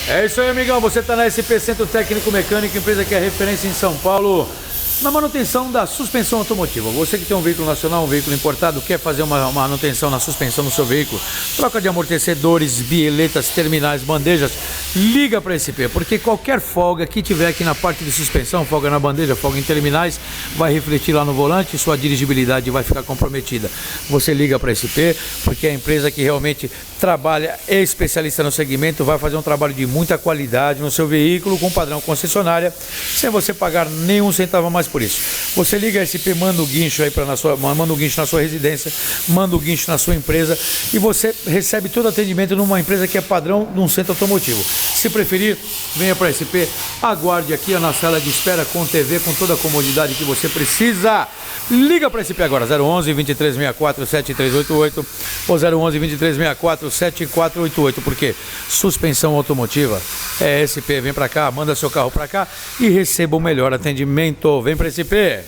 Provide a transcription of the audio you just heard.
É isso aí, amigão. Você está na SP Centro Técnico Mecânico, empresa que é referência em São Paulo na manutenção da suspensão automotiva. Você que tem um veículo nacional, um veículo importado, quer fazer uma manutenção na suspensão do seu veículo, troca de amortecedores, bieletas, terminais, bandejas, liga para a SP, porque qualquer folga que tiver aqui na parte de suspensão, folga na bandeja, folga em terminais, vai refletir lá no volante e sua dirigibilidade vai ficar comprometida. Você liga para a SP, porque é a empresa que realmente trabalha, é especialista no segmento, vai fazer um trabalho de muita qualidade no seu veículo, com padrão concessionária, sem você pagar nenhum centavo a mais por isso. Você liga a SP, manda o guincho aí manda o guincho na sua residência, manda o guincho na sua empresa e você recebe todo atendimento numa empresa que é padrão num centro automotivo. Se preferir, venha para a SP, aguarde aqui na sala de espera com TV, com toda a comodidade que você precisa. Liga para a SP agora, 011 2364 7388 ou 011 2364 7488, porque suspensão automotiva é SP. Vem para cá, manda seu carro para cá e receba o melhor atendimento. Vem para a SP.